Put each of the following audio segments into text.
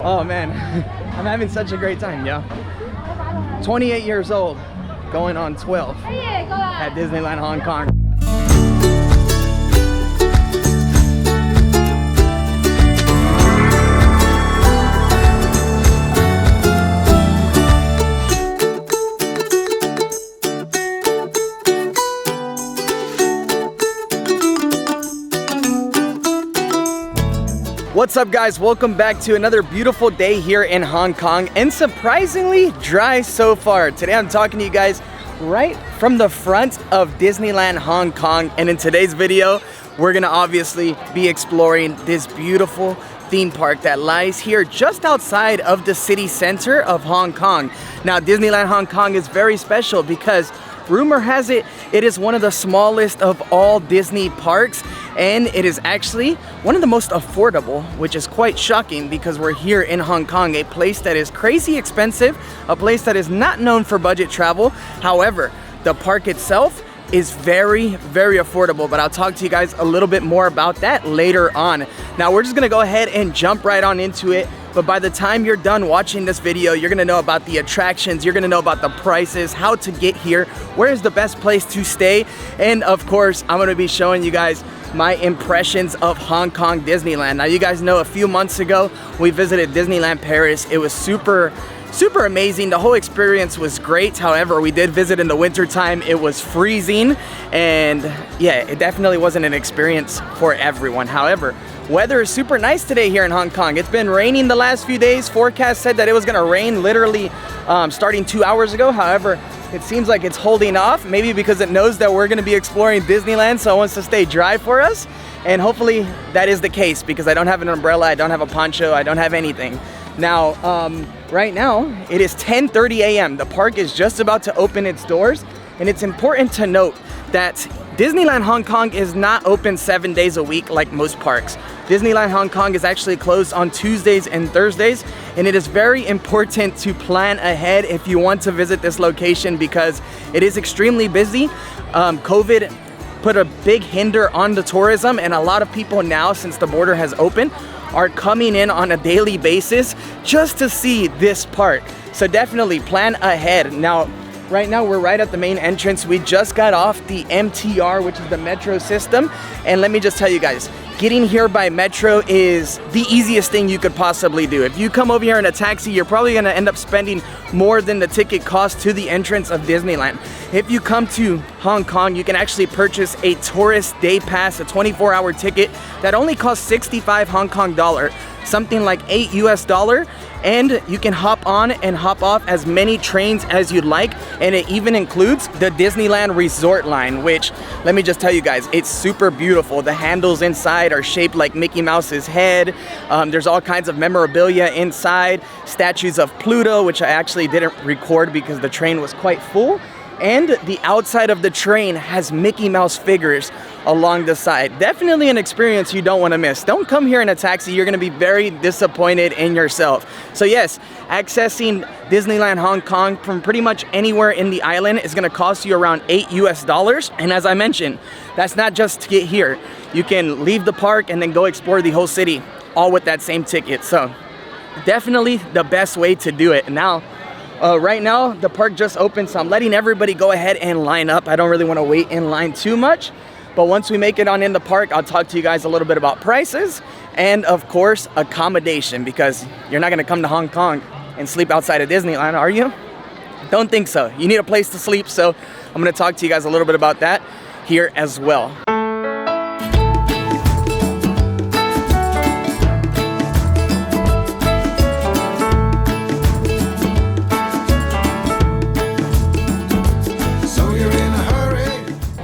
Oh man, I'm having such a great time, yo. 28 years old, going on 12 at Disneyland Hong Kong. What's up guys, welcome back to another beautiful day here in Hong Kong, and surprisingly dry so far. Today I'm talking to you guys right from the front of Disneyland Hong Kong, and in today's video we're gonna obviously be exploring this beautiful theme park that lies here just outside of the city center of Hong Kong. Now Disneyland Hong Kong is very special because rumor has it, it is one of the smallest of all Disney parks, and it is actually one of the most affordable, which is quite shocking because we're here in Hong Kong, a place that is crazy expensive, a place that is not known for budget travel. However, the park itself is very, very affordable, but I'll talk to you guys a little bit more about that later on. Now we're just gonna go ahead and jump right on into it. But by the time you're done watching this video, you're gonna know about the attractions, you're gonna know about the prices, how to get here, where is the best place to stay, and of course, I'm gonna be showing you guys my impressions of Hong Kong Disneyland. Now you guys know a few months ago, we visited Disneyland Paris. It was super amazing. The whole experience was great. However, we did visit in the winter time. It was freezing, and yeah, it definitely wasn't an experience for everyone. However, weather is super nice today here in Hong Kong. It's been raining the last few days. Forecast said that it was gonna rain literally starting 2 hours ago. However, it seems like it's holding off, maybe because it knows that we're gonna be exploring Disneyland, so it wants to stay dry for us. And hopefully that is the case because I don't have an umbrella, I don't have a poncho, I don't have anything. Now, right now, it is 10:30 a.m. The park is just about to open its doors, and it's important to note that Disneyland Hong Kong is not open 7 days a week like most parks. Disneyland Hong Kong is actually closed on Tuesdays and Thursdays, and it is very important to plan ahead if you want to visit this location because it is extremely busy. COVID put a big hinder on the tourism, and a lot of people now, since the border has opened, are coming in on a daily basis just to see this park. So definitely plan ahead. Now, right now we're right at the main entrance. We just got off the MTR, which is the metro system. And let me just tell you guys, getting here by metro is the easiest thing you could possibly do. If you come over here in a taxi, you're probably gonna end up spending more than the ticket cost to the entrance of Disneyland. If you come to Hong Kong, you can actually purchase a tourist day pass, a 24-hour ticket that only costs 65 Hong Kong dollar, something like $8 US, and you can hop on and hop off as many trains as you'd like, and it even includes the Disneyland Resort line, which, let me just tell you guys, it's super beautiful. The handles inside are shaped like Mickey Mouse's head. There's all kinds of memorabilia inside, statues of Pluto, which I actually didn't record because the train was quite full. And the outside of the train has Mickey Mouse figures along the side. Definitely an experience you don't want to miss. Don't come here in a taxi, you're going to be very disappointed in yourself. So yes, accessing Disneyland Hong Kong from pretty much anywhere in the island is going to cost you around $8 US. And as I mentioned, that's not just to get here. You can leave the park and then go explore the whole city, all with that same ticket. So definitely the best way to do it. Now, right now, the park just opened, so I'm letting everybody go ahead and line up. I don't really want to wait in line too much, but once we make it on in the park, I'll talk to you guys a little bit about prices and, of course, accommodation, because you're not going to come to Hong Kong and sleep outside of Disneyland, are you? Don't think so. You need a place to sleep, so I'm going to talk to you guys a little bit about that here as well.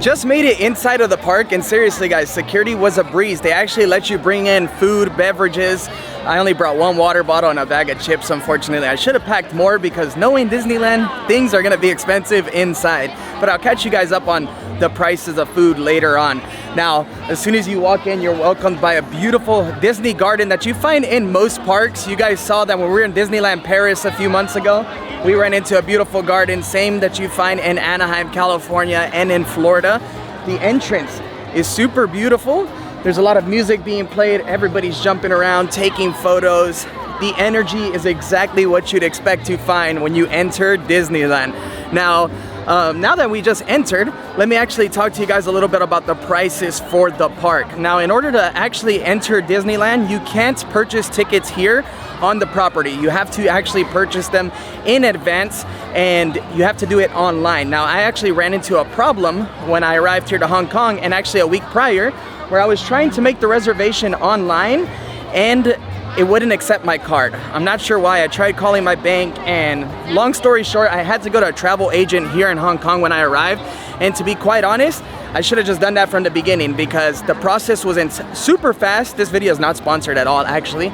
Just made it inside of the park, and seriously guys, security was a breeze. They actually let you bring in food, beverages. I only brought one water bottle and a bag of chips, unfortunately. I should have packed more because knowing Disneyland, things are gonna be expensive inside. But I'll catch you guys up on the prices of food later on. Now, as soon as you walk in, you're welcomed by a beautiful Disney garden that you find in most parks. You guys saw that when we were in Disneyland Paris a few months ago. We ran into a beautiful garden, same that you find in Anaheim, California, and in Florida. The entrance is super beautiful. There's a lot of music being played. Everybody's jumping around, taking photos. the energy is exactly what you'd expect to find when you enter Disneyland. Now that we just entered, let me actually talk to you guys a little bit about the prices for the park. Now, in order to actually enter Disneyland, you can't purchase tickets here on the property. You have to actually purchase them in advance, and you have to do it online. Now, I actually ran into a problem when I arrived here to Hong Kong, and actually a week prior, where I was trying to make the reservation online and it wouldn't accept my card. I'm not sure why. I tried calling my bank, and long story short, I had to go to a travel agent here in Hong Kong when I arrived. And to be quite honest, I should have just done that from the beginning, because the process wasn't super fast. This video is not sponsored at all, actually.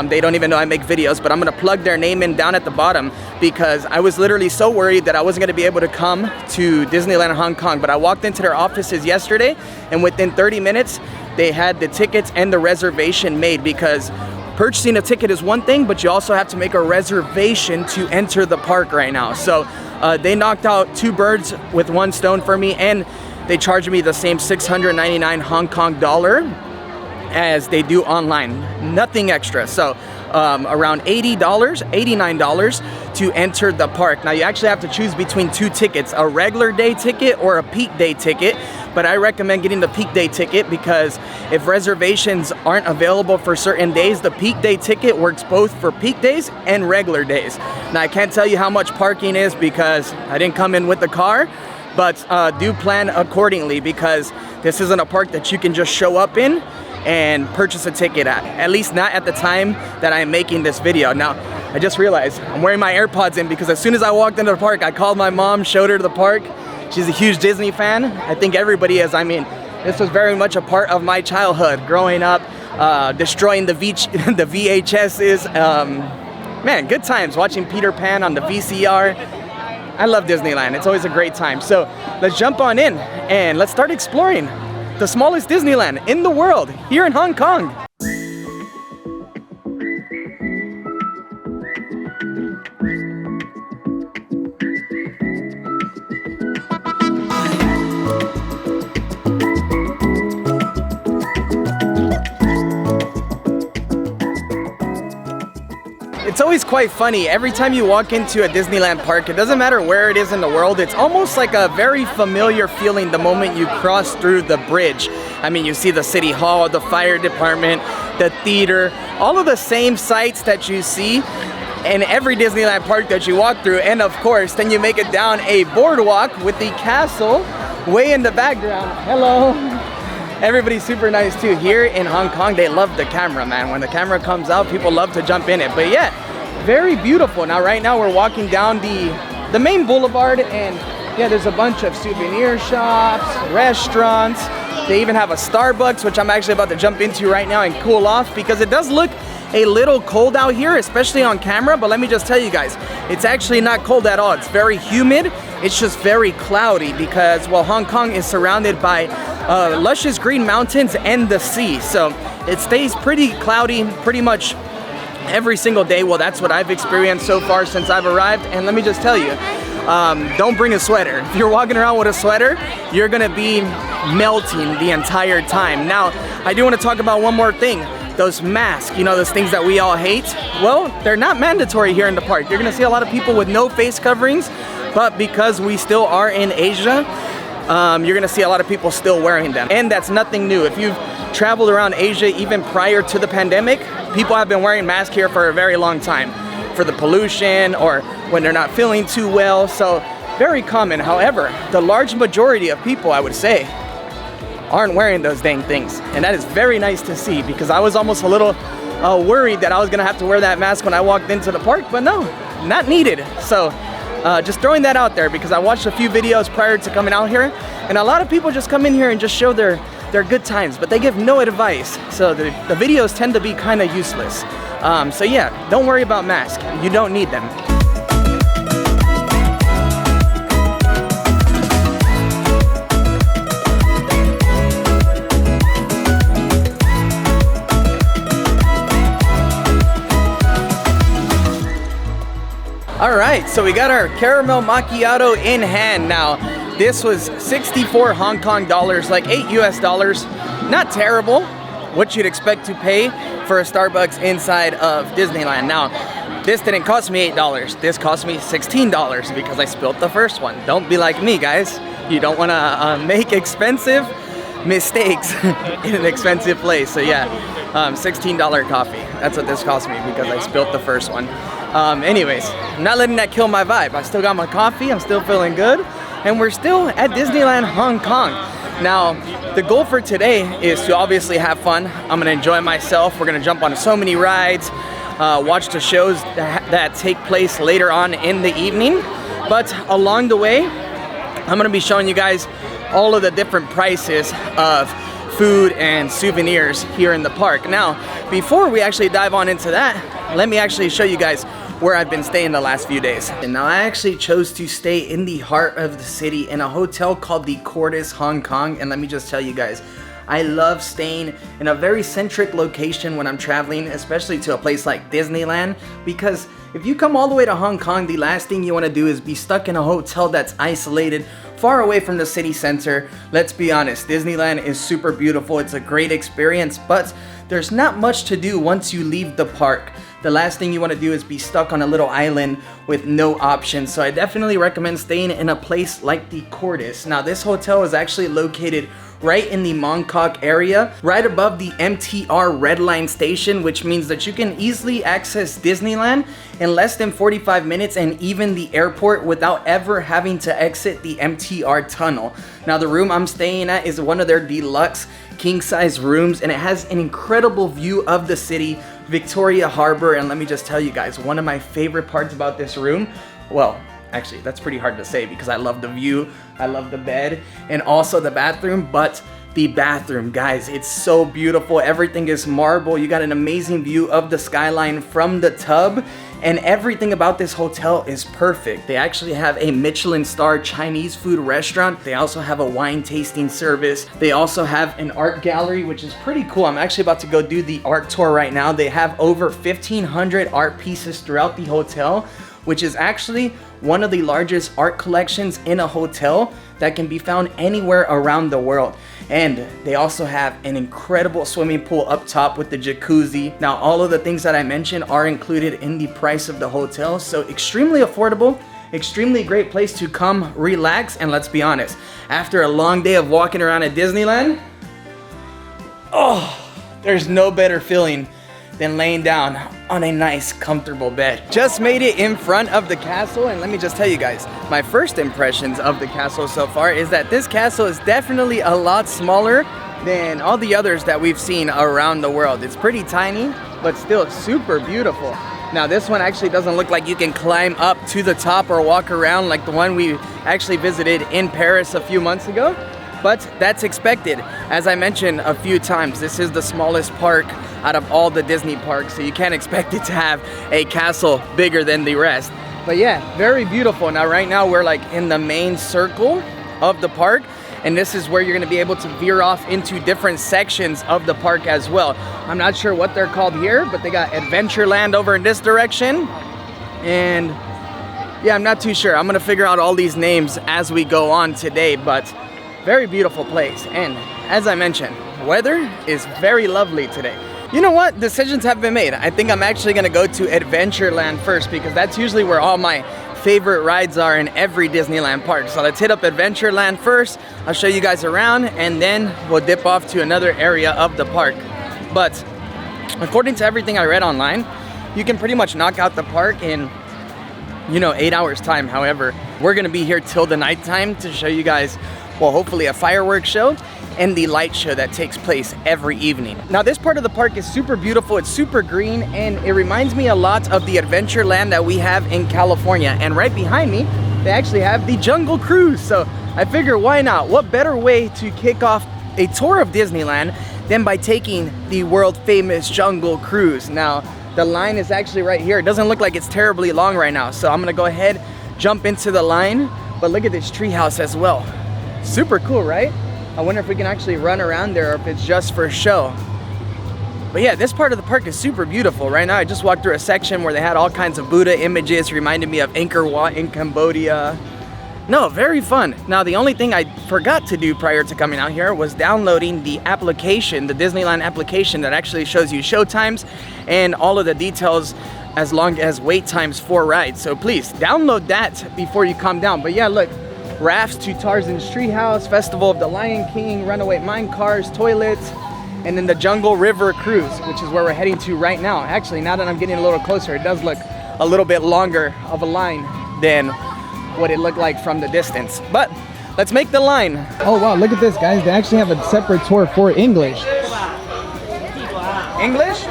They don't even know I make videos, but I'm gonna plug their name in down at the bottom, because I was literally so worried that I wasn't gonna be able to come to Disneyland Hong Kong. But I walked into their offices yesterday, and within 30 minutes, they had the tickets and the reservation made, because purchasing a ticket is one thing, but you also have to make a reservation to enter the park right now. So they knocked out 2 birds with 1 stone for me, and they charged me the same 699 Hong Kong dollar as they do online. Nothing extra. So around $80, $89 to enter the park. Now, you actually have to choose between 2 tickets, a regular day ticket or a peak day ticket. But I recommend getting the peak day ticket, because if reservations aren't available for certain days, the peak day ticket works both for peak days and regular days. Now, I can't tell you how much parking is because I didn't come in with the car, but do plan accordingly, because this isn't a park that you can just show up in and purchase a ticket at least not at the time that I'm making this video. Now, I just realized I'm wearing my AirPods in, because as soon as I walked into the park, I called my mom, showed her the park. She's a huge Disney fan. I think everybody is. I mean, this was very much a part of my childhood, growing up, destroying the VHSs. Man, good times watching Peter Pan on the VCR. I love Disneyland. It's always a great time. So let's jump on in and let's start exploring the smallest Disneyland in the world, here in Hong Kong. It's always quite funny. Every time you walk into a Disneyland park, it doesn't matter where it is in the world, it's almost like a very familiar feeling the moment you cross through the bridge. I mean, you see the city hall, the fire department, the theater, all of the same sights that you see in every Disneyland park that you walk through. And of course, then you make it down a boardwalk with the castle way in the background. Hello. Everybody's super nice too. Here in Hong Kong, they love the camera, man. When the camera comes out, people love to jump in it. But yeah, very beautiful. Now, right now, we're walking down the main boulevard, and yeah, there's a bunch of souvenir shops, restaurants. They even have a Starbucks, which I'm actually about to jump into right now and cool off, because it does look a little cold out here, especially on camera. But let me just tell you guys, it's actually not cold at all. It's very humid. It's just very cloudy, because, well, Hong Kong is surrounded by luscious green mountains and the sea. So it stays pretty cloudy pretty much every single day. Well, that's what I've experienced so far since I've arrived. And let me just tell you, don't bring a sweater. If you're walking around with a sweater, you're gonna be melting the entire time. Now, I do want to talk about one more thing. Those masks, you know, those things that we all hate, well, they're not mandatory here in the park. You're gonna see a lot of people with no face coverings, but because we still are in Asia, you're gonna see a lot of people still wearing them. And that's nothing new. If you've traveled around Asia even prior to the pandemic, people have been wearing masks here for a very long time, for the pollution or when they're not feeling too well. So very common. However, the large majority of people, I would say, aren't wearing those dang things. And that is very nice to see, because I was almost a little worried that I was gonna have to wear that mask when I walked into the park, but no, not needed. So just throwing that out there, because I watched a few videos prior to coming out here, and a lot of people just come in here and just show their good times, but they give no advice. So the videos tend to be kind of useless. So yeah, don't worry about masks. You don't need them. All right, so we got our caramel macchiato in hand. Now, this was 64 Hong Kong dollars, like $8 US. Not terrible. what you'd expect to pay for a Starbucks inside of Disneyland. Now, this didn't cost me $8. This cost me $16 because I spilled the first one. Don't be like me, guys. You don't want to make expensive mistakes in an expensive place. So yeah, $16 coffee. That's what this cost me because I spilled the first one. Anyways, I'm not letting that kill my vibe. I still got my coffee. I'm still feeling good. And we're still at Disneyland Hong Kong. Now, the goal for today is to obviously have fun. I'm gonna enjoy myself. We're gonna jump on so many rides, watch the shows that take place later on in the evening. But along the way, I'm gonna be showing you guys all of the different prices of food and souvenirs here in the park. Now, before we actually dive on into that, let me actually show you guys where I've been staying the last few days. And now I actually chose to stay in the heart of the city in a hotel called the Cortis Hong Kong. And let me just tell you guys, I love staying in a very centric location when I'm traveling, especially to a place like Disneyland, because if you come all the way to Hong Kong, the last thing you want to do is be stuck in a hotel that's isolated, far away from the city center. Let's be honest, Disneyland is super beautiful. It's a great experience, but there's not much to do once you leave the park. The last thing you want to do is be stuck on a little island with no options. So I definitely recommend staying in a place like the Cortis. Now, this hotel is actually located right in the Mongkok area, right above the MTR Red Line station, which means that you can easily access Disneyland in less than 45 minutes and even the airport without ever having to exit the MTR tunnel. Now, the room I'm staying at is one of their deluxe king-size rooms, and it has an incredible view of the city, Victoria Harbor. And let me just tell you guys, one of my favorite parts about this room, well, actually, that's pretty hard to say because I love the view, I love the bed, and also the bathroom, but the bathroom, guys, it's so beautiful. Everything is marble. You got an amazing view of the skyline from the tub, and everything about this hotel is perfect. They actually have a Michelin star Chinese food restaurant. They also have a wine tasting service. They also have an art gallery, which is pretty cool. I'm actually about to go do the art tour right now. They have over 1,500 art pieces throughout the hotel, which is actually one of the largest art collections in a hotel that can be found anywhere around the world. And they also have an incredible swimming pool up top with the jacuzzi. Now, all of the things that I mentioned are included in the price of the hotel, so extremely affordable, extremely great place to come relax. And let's be honest, after a long day of walking around at Disneyland, oh, there's no better feeling than laying down on a nice, comfortable bed. Just made it in front of the castle, and let me just tell you guys, my first impressions of the castle so far is that this castle is definitely a lot smaller than all the others that we've seen around the world. It's pretty tiny, but still super beautiful. Now, this one actually doesn't look like you can climb up to the top or walk around like the one we actually visited in Paris a few months ago, but that's expected. As I mentioned a few times, this is the smallest park out of all the Disney parks, so you can't expect it to have a castle bigger than the rest. But yeah, very beautiful. Now, right now we're like in the main circle of the park, and this is where you're gonna be able to veer off into different sections of the park as well. I'm not sure what they're called here, but they got Adventureland over in this direction, and yeah, I'm not too sure. I'm gonna figure out all these names as we go on today, but very beautiful place. And as I mentioned, weather is very lovely today. You know what? Decisions have been made. I think I'm actually gonna go to Adventureland first because that's usually where all my favorite rides are in every Disneyland park. So let's hit up Adventureland first. I'll show you guys around, and then we'll dip off to another area of the park. But according to everything I read online, you can pretty much knock out the park in, 8 hours time. However, we're gonna be here till the nighttime to show you guys, well, hopefully a fireworks show and the light show that takes place every evening. Now, this part of the park is super beautiful, it's super green, and it reminds me a lot of the Adventureland that we have in California. And right behind me, they actually have the Jungle Cruise. So I figure, why not? What better way to kick off a tour of Disneyland than by taking the world famous Jungle Cruise? Now, the line is actually right here. It doesn't look like it's terribly long right now. So I'm gonna go ahead, jump into the line, but look at this treehouse as well. Super cool, right? I wonder if we can actually run around there or if it's just for show. But yeah, this part of the park is super beautiful. Right now, I just walked through a section where they had all kinds of Buddha images, reminded me of Angkor Wat in Cambodia. No, very fun. Now, the only thing I forgot to do prior to coming out here was downloading the application, the Disneyland application that actually shows you show times and all of the details as long as wait times for rides. So please download that before you come down. But yeah, look, rafts to Tarzan's Treehouse, Festival of the Lion King, Runaway Mine Cars, toilets, and then the Jungle River Cruise, which is where we're heading to right now. Actually, now that I'm getting a little closer, it does look a little bit longer of a line than what it looked like from the distance. But let's make the line. Oh wow, look at this, guys. They actually have a separate tour for English. English?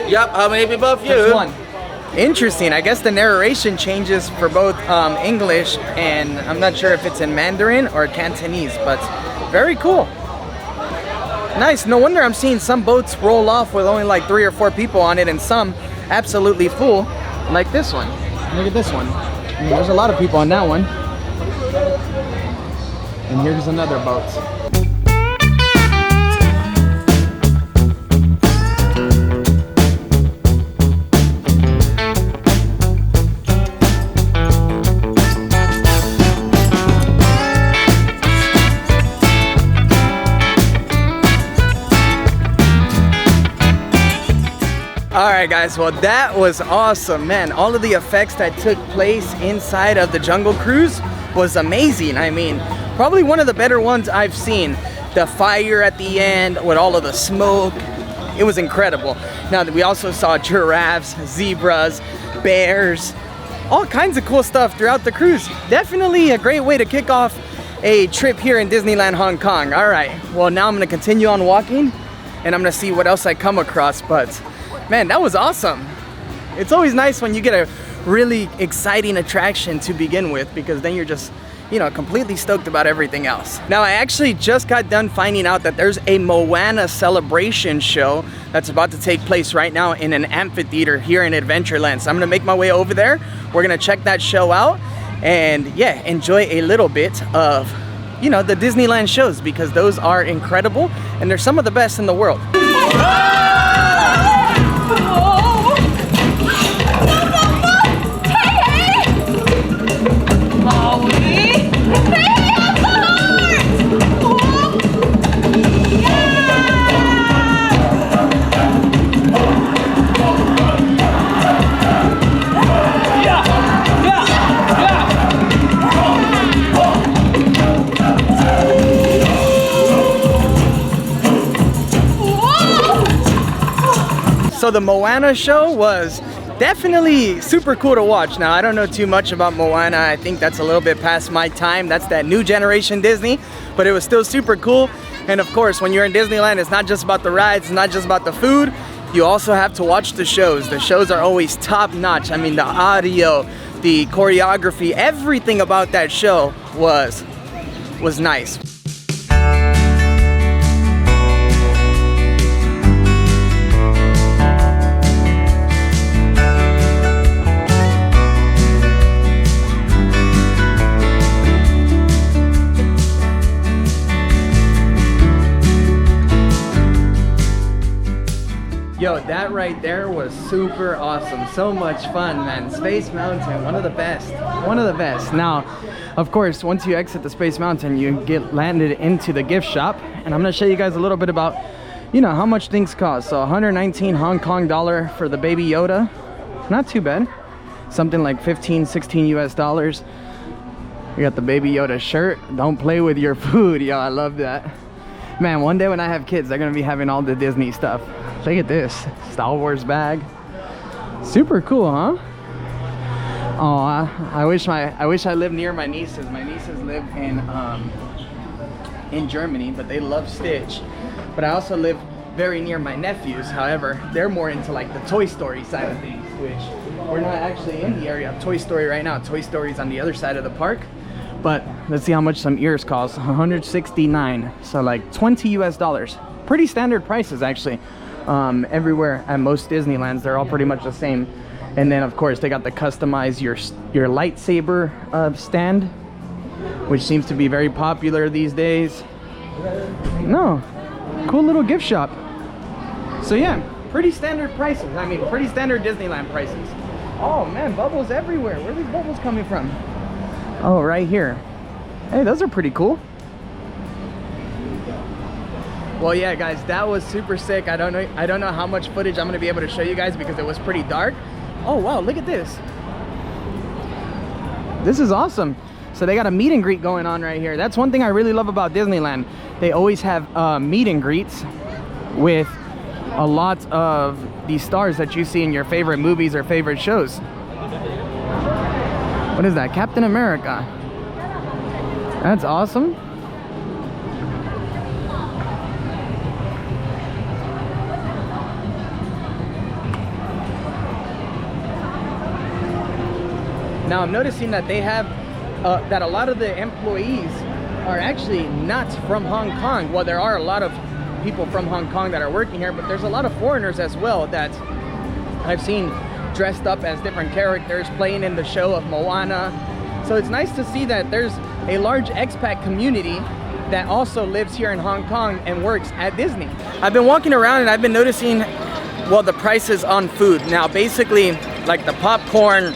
Yep, how many people have you? Just one. Interesting. I guess the narration changes for both English and I'm not sure if it's in Mandarin or Cantonese, but very cool. Nice. No wonder I'm seeing some boats roll off with only like 3 or 4 people on it and some absolutely full, like this one. Look at this one. I mean, there's a lot of people on that one. And here's another boat. Alright guys, well that was awesome, man. All of the effects that took place inside of the Jungle Cruise was amazing. I mean, probably one of the better ones I've seen. The fire at the end with all of the smoke, it was incredible. Now we also saw giraffes, zebras, bears, all kinds of cool stuff throughout the cruise. Definitely a great way to kick off a trip here in Disneyland Hong Kong. Alright, well now I'm gonna continue on walking and I'm gonna see what else I come across, but man, that was awesome. It's always nice when you get a really exciting attraction to begin with, because then you're just, you know, completely stoked about everything else. Now, I actually just got done finding out that there's a Moana celebration show that's about to take place right now in an amphitheater here in Adventureland. So I'm gonna make my way over there. We're gonna check that show out and yeah, enjoy a little bit of, you know, the Disneyland shows, because those are incredible and they're some of the best in the world. So the Moana show was definitely super cool to watch. Now, I don't know too much about Moana. I think that's a little bit past my time. That's that new generation Disney, but it was still super cool. And of course, when you're in Disneyland, it's not just about the rides, it's not just about the food. You also have to watch the shows. The shows are always top notch. I mean, the audio, the choreography, everything about that show was nice. Yo, that right there was super awesome. So much fun, man. Space Mountain, one of the best. One of the best. Now, of course, once you exit the Space Mountain, you get landed into the gift shop. And I'm gonna show you guys a little bit about, you know, how much things cost. So 119 Hong Kong dollar for the Baby Yoda. Not too bad. Something like 15, 16 US dollars. You got the Baby Yoda shirt. Don't play with your food. Yo, I love that. Man, one day when I have kids, they're gonna be having all the Disney stuff. Look at this Star Wars bag. Super cool, huh? Oh, I wish I lived near my nieces. My nieces live in Germany, but they love Stitch. But I also live very near my nephews. However, they're more into like the Toy Story side of things, which we're not actually in the area of Toy Story right now. Toy Story's on the other side of the park. But let's see how much some ears cost. 169, so like 20 US dollars. Pretty standard prices actually. Everywhere at most Disneylands, they're all pretty much the same. And then of course they got the customize your lightsaber stand, which seems to be very popular these days. No, cool little gift shop. So yeah, pretty standard prices. I mean, pretty standard Disneyland prices. Oh man, bubbles everywhere. Where are these bubbles coming from? Oh, right here. Hey, those are pretty cool. Well, yeah, guys, that was super sick. I don't know how much footage I'm gonna be able to show you guys because it was pretty dark. Oh wow, look at this. This is awesome. So they got a meet and greet going on right here. That's one thing I really love about Disneyland. They always have meet and greets with a lot of these stars that you see in your favorite movies or favorite shows. What is that? Captain America. That's awesome. Now I'm noticing that they have that a lot of the employees are actually not from Hong Kong. Well, there are a lot of people from Hong Kong that are working here, but there's a lot of foreigners as well that I've seen dressed up as different characters playing in the show of Moana. So it's nice to see that there's a large expat community that also lives here in Hong Kong and works at Disney. I've been walking around and I've been noticing, well, the prices on food. Now basically, like the popcorn,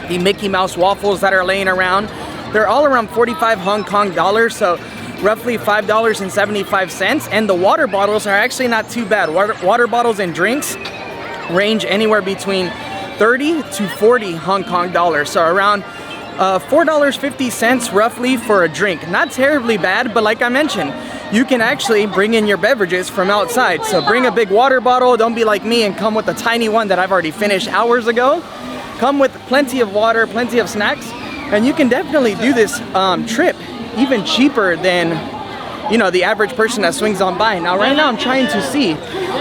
the Mickey Mouse waffles that are laying around, they're all around 45 Hong Kong dollars, so roughly $5.75. And the water bottles are actually not too bad. Water bottles and drinks range anywhere between 30 to 40 Hong Kong dollars, so around $4.50 roughly for a drink. Not terribly bad, but like I mentioned, you can actually bring in your beverages from outside. So bring a big water bottle, don't be like me and come with a tiny one that I've already finished hours ago. Come with plenty of water, plenty of snacks, and you can definitely do this trip even cheaper than, you know, the average person that swings on by. Now right now I'm trying to see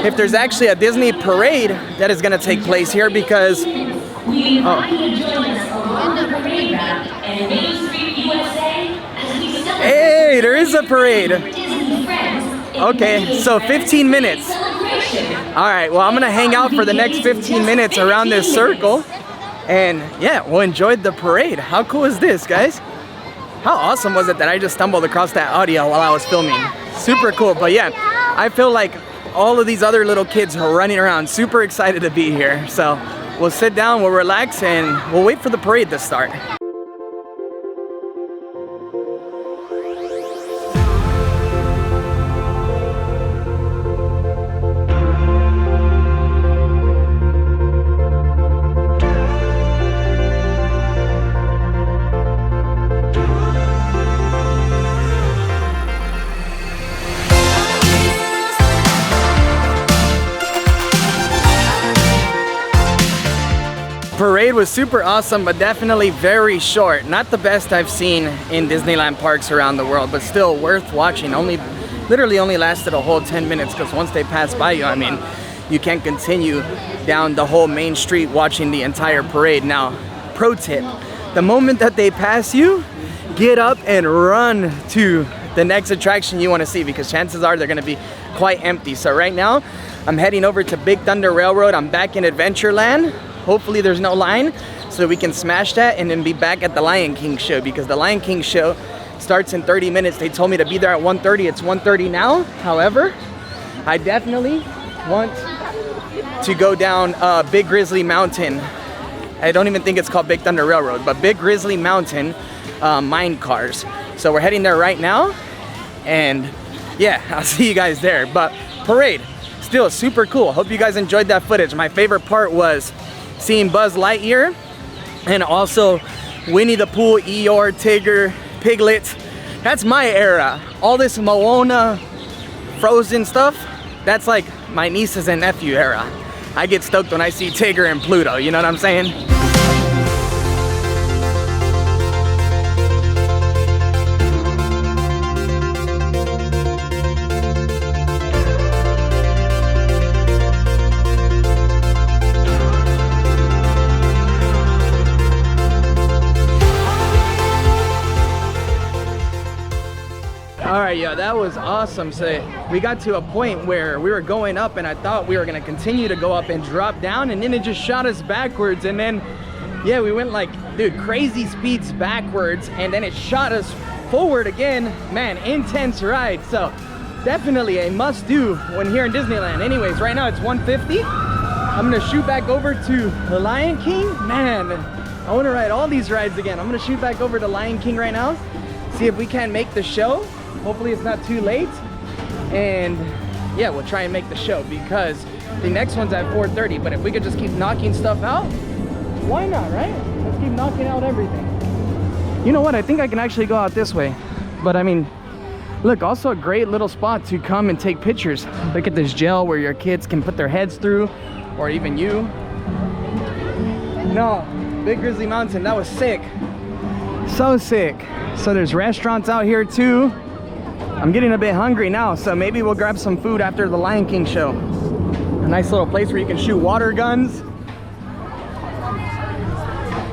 if there's actually a Disney parade that is going to take place here because hey, there is a parade. Okay, so 15 minutes. All right, well, I'm gonna hang out for the next 15 minutes around this circle. And yeah, we'll enjoy the parade. How cool is this, guys? How awesome was it that I just stumbled across that audio while I was filming? Super cool. But yeah, I feel like all of these other little kids are running around, super excited to be here. So we'll sit down, we'll relax, and we'll wait for the parade to start. Parade was super awesome, but definitely very short. Not the best I've seen in Disneyland parks around the world, but still worth watching. Literally only lasted a whole 10 minutes because once they pass by you, I mean, you can't continue down the whole main street watching the entire parade. Now, pro tip, the moment that they pass you, get up and run to the next attraction you want to see because chances are they're going to be quite empty. So right now, I'm heading over to Big Thunder Railroad. I'm back in Adventureland. Hopefully there's no line so we can smash that and then be back at the Lion King show because the Lion King show starts in 30 minutes. They told me to be there at 1:30. It's 1:30 now. However, I definitely want to go down Big Grizzly Mountain. I don't even think it's called Big Thunder Railroad, but Big Grizzly Mountain mine cars. So we're heading there right now. And yeah, I'll see you guys there. But parade, still super cool. Hope you guys enjoyed that footage. My favorite part was seeing Buzz Lightyear and also Winnie the Pooh, Eeyore, Tigger, Piglet. That's my era. All this Moana, Frozen stuff, that's like my nieces and nephew era. I get stoked when I see Tigger and Pluto, you know what I'm saying? Alright, yeah, that was awesome. So we got to a point where we were going up and I thought we were gonna continue to go up and drop down, and then it just shot us backwards, and then yeah, we went like, dude, crazy speeds backwards, and then it shot us forward again. Man, intense ride. So definitely a must do when here in Disneyland. Anyways, right now it's 1:50. I'm gonna shoot back over to the Lion King. Man, I want to ride all these rides again. I'm gonna shoot back over to Lion King right now, see if we can make the show. Hopefully it's not too late. And yeah, we'll try and make the show because the next one's at 4:30. But if we could just keep knocking stuff out, why not, right? Let's keep knocking out everything. You know what? I think I can actually go out this way. But I mean, look, also a great little spot to come and take pictures. Look at this gel where your kids can put their heads through, or even you. No, Big Grizzly Mountain, that was sick. So sick. So there's restaurants out here too. I'm getting a bit hungry now, so maybe we'll grab some food after the Lion King show. A nice little place where you can shoot water guns.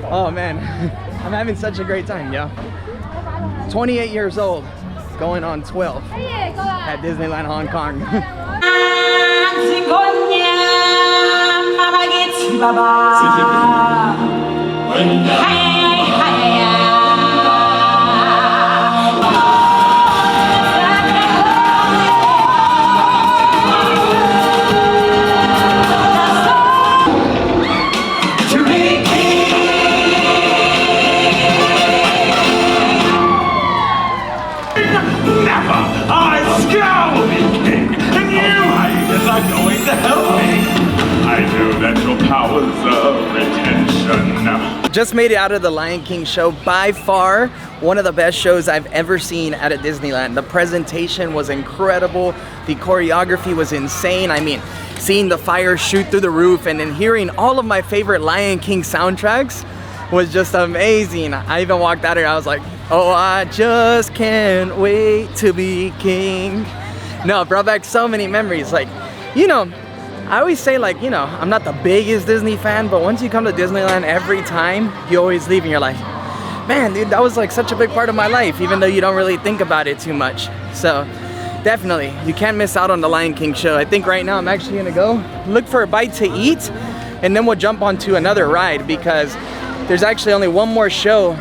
Oh man, I'm having such a great time, yo. 28 years old, going on 12 at Disneyland Hong Kong. Just made it out of the Lion King show. By far, one of the best shows I've ever seen at a Disneyland. The presentation was incredible. The choreography was insane. I mean, seeing the fire shoot through the roof and then hearing all of my favorite Lion King soundtracks was just amazing. I even walked out here, I was like, oh, I just can't wait to be king. No, it brought back so many memories. Like, you know, I always say, like, you know, I'm not the biggest Disney fan, but once you come to Disneyland, every time you always leave and you're like, man, dude, that was like such a big part of my life, even though you don't really think about it too much. So definitely, you can't miss out on the Lion King show. I think right now I'm actually gonna go look for a bite to eat, and then we'll jump onto another ride because there's actually only one more show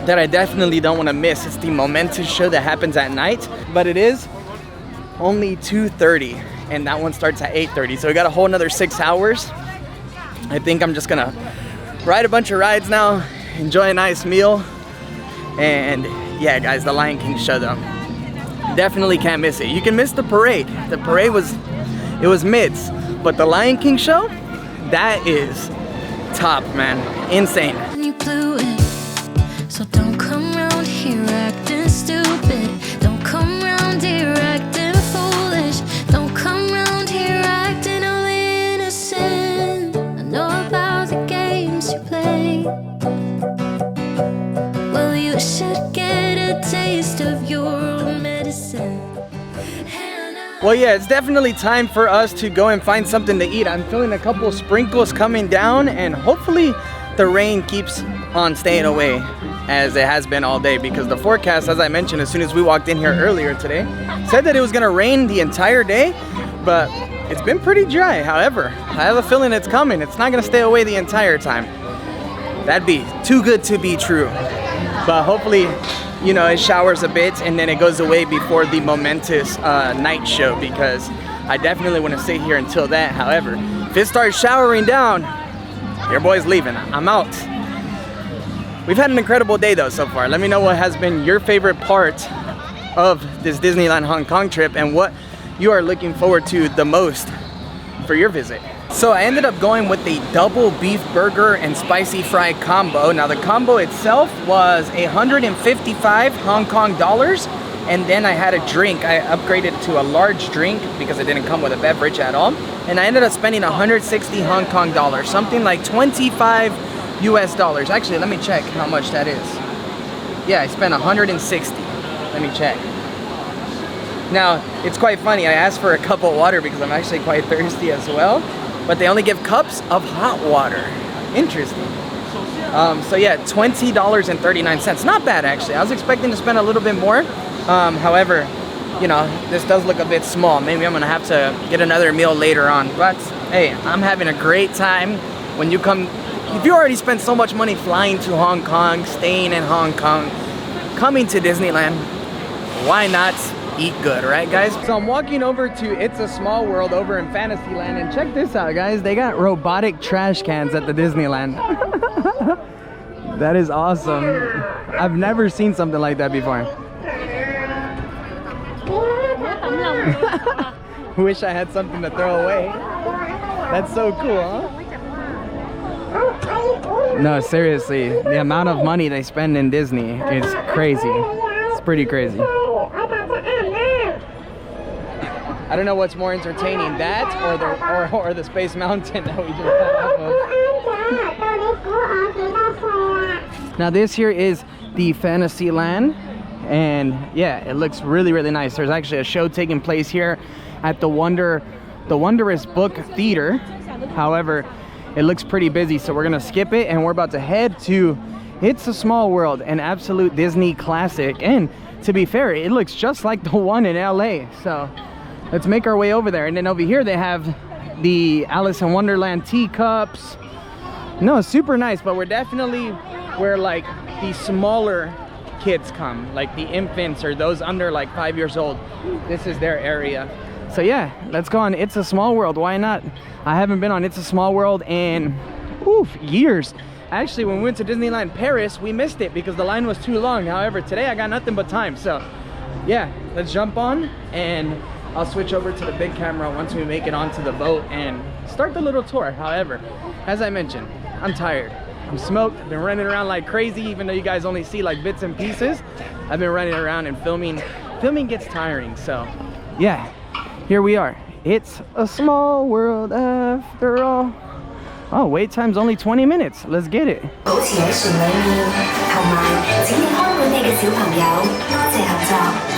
that I definitely don't want to miss. It's the Momentous show that happens at night, but it is only 2:30. And that one starts at 8:30, so we got a whole another 6 hours. I think I'm just gonna ride a bunch of rides now, enjoy a nice meal, and yeah, guys, the Lion King show though, definitely can't miss it. You can miss the parade. The parade was mids, but the Lion King show, that is top, man, insane. You blew it, so don't come round here acting stupid. Don't come round here acting foolish. Don't come round here acting all innocent. I know about the games you play. Well, you should get a taste of your own medicine. Well, yeah, it's definitely time for us to go and find something to eat. I'm feeling a couple sprinkles coming down, and hopefully the rain keeps on staying away as it has been all day, because the forecast, as I mentioned as soon as we walked in here earlier today, said that it was gonna rain the entire day, but it's been pretty dry. However, I have a feeling it's coming. It's not gonna stay away the entire time. That'd be too good to be true. But hopefully, you know, it showers a bit and then it goes away before the Momentous night show, because I definitely want to stay here until that. However, if it starts showering down, your boy's leaving. I'm out. We've had an incredible day though so far. Let me know what has been your favorite part of this Disneyland Hong Kong trip and what you are looking forward to the most for your visit. So I ended up going with the double beef burger and spicy fry combo. Now the combo itself was 155 Hong Kong dollars, and then I had a drink. I upgraded to a large drink because it didn't come with a beverage at all. And I ended up spending 160 Hong Kong dollars, something like 25 US dollars. Actually, let me check how much that is. Yeah, I spent 160. Let me check. Now, it's quite funny. I asked for a cup of water because I'm actually quite thirsty as well, but they only give cups of hot water. Interesting. So yeah, $20.39. Not bad actually. I was expecting to spend a little bit more. However, you know, this does look a bit small. Maybe I'm gonna have to get another meal later on. But hey, I'm having a great time. When you come, if you already spent so much money flying to Hong Kong, staying in Hong Kong, coming to Disneyland, why not eat good, right guys? So I'm walking over to It's a Small World over in Fantasyland, and check this out guys, they got robotic trash cans at the Disneyland. That is awesome. I've never seen something like that before. Wish I had something to throw away. That's so cool, huh? No, seriously, the amount of money they spend in Disney is crazy. It's pretty crazy. I don't know what's more entertaining, that or the Space Mountain that we just got off of. Now this here is the Fantasyland, and yeah, it looks really, really nice. There's actually a show taking place here at the Wondrous Book Theater. However, it looks pretty busy, so we're gonna skip it, and we're about to head to It's a Small World, an absolute Disney classic. And to be fair, it looks just like the one in LA. So let's make our way over there. And then over here they have the Alice in Wonderland teacups. No, super nice, but we're definitely where like the smaller kids come, like the infants or those under like 5 years old. This is their area. So yeah, let's go on It's a Small World. Why not? I haven't been on It's a Small World in years. Actually, when we went to Disneyland Paris, we missed it because the line was too long. However, today I got nothing but time. So yeah, let's jump on, and I'll switch over to the big camera once we make it onto the boat and start the little tour. However, as I mentioned, I'm tired. I'm smoked. I've been running around like crazy, even though you guys only see like bits and pieces. I've been running around and filming. Filming gets tiring, so yeah, here we are. It's a small world after all. Oh, wait time's only 20 minutes. Let's get it. For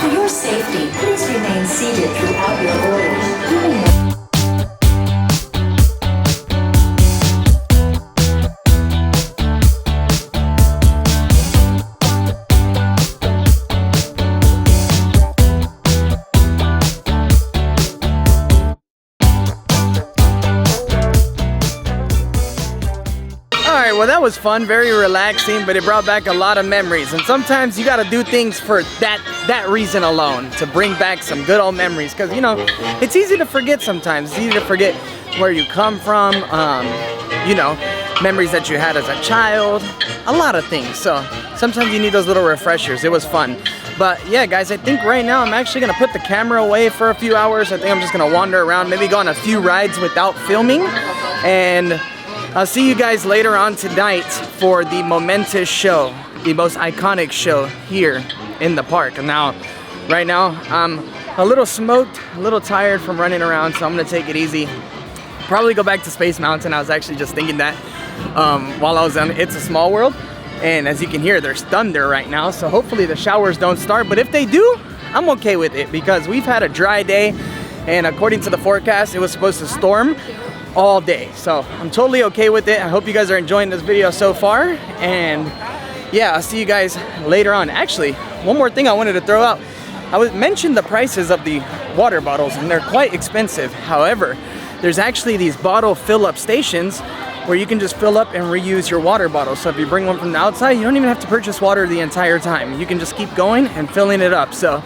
your safety, please remain seated throughout your voyage. Well, that was fun, very relaxing, but it brought back a lot of memories. And sometimes you gotta do things for that reason alone, to bring back some good old memories. Because, you know, it's easy to forget sometimes. It's easy to forget where you come from, you know, memories that you had as a child, a lot of things. So sometimes you need those little refreshers. It was fun. But yeah, guys, I think right now I'm actually gonna put the camera away for a few hours. I think I'm just gonna wander around, maybe go on a few rides without filming. And I'll see you guys later on tonight for the momentous show, the most iconic show here in the park. And now, right now, I'm a little smoked, a little tired from running around, so I'm gonna take it easy. Probably go back to Space Mountain. I was actually just thinking that while I was on It's a Small World. And as you can hear, there's thunder right now, so hopefully the showers don't start. But if they do, I'm okay with it because we've had a dry day, and according to the forecast, it was supposed to storm all day. So I'm totally okay with it. I hope you guys are enjoying this video so far, and yeah, I'll see you guys later on. Actually, one more thing I wanted to throw out. I mentioned the prices of the water bottles, and they're quite expensive. However, there's actually these bottle fill-up stations where you can just fill up and reuse your water bottle. So if you bring one from the outside, you don't even have to purchase water the entire time. You can just keep going and filling it up. So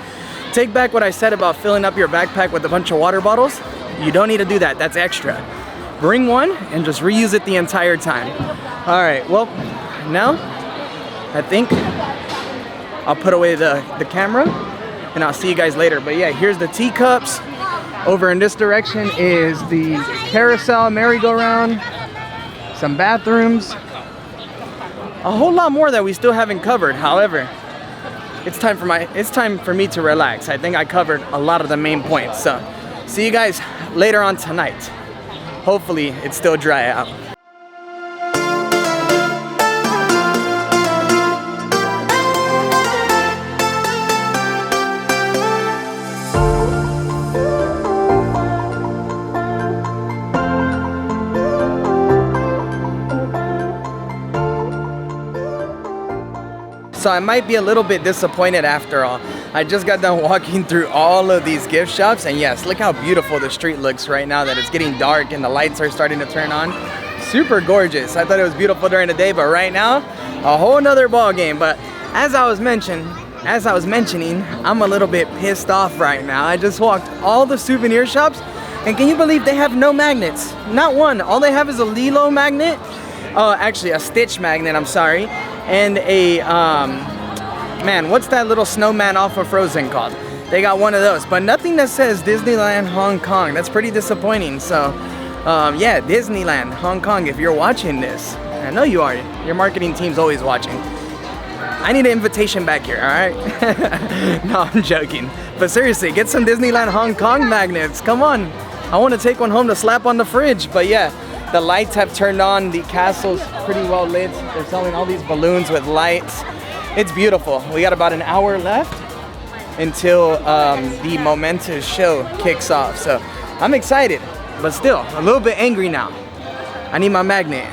take back what I said about filling up your backpack with a bunch of water bottles. You don't need to do that. That's extra. Bring one and just reuse it the entire time. All right, well, now I think I'll put away the camera, and I'll see you guys later. But yeah, here's the teacups. Over in this direction is the carousel merry-go-round, some bathrooms, a whole lot more that we still haven't covered. However, it's time for me to relax. I think I covered a lot of the main points. So see you guys later on tonight. Hopefully it's still dry out. So I might be a little bit disappointed after all. I just got done walking through all of these gift shops, and yes, look how beautiful the street looks right now that it's getting dark and the lights are starting to turn on. Super gorgeous. I thought it was beautiful during the day, but right now, a whole nother ball game. But as I was mentioning, I'm a little bit pissed off right now. I just walked all the souvenir shops, and can you believe they have no magnets? Not one. All they have is a Lilo magnet, Oh, actually a Stitch magnet, I'm sorry. And a, man, what's that little snowman off of Frozen called? They got one of those, but nothing that says Disneyland Hong Kong. That's pretty disappointing. So, yeah, Disneyland Hong Kong, if you're watching this, I know you are. Your marketing team's always watching. I need an invitation back here, all right? No, I'm joking. But seriously, get some Disneyland Hong Kong magnets. Come on. I want to take one home to slap on the fridge. But yeah, the lights have turned on. The castle's pretty well lit. They're selling all these balloons with lights. It's beautiful. We got about an hour left until the momentous show kicks off. So I'm excited, but still a little bit angry now. I need my magnet.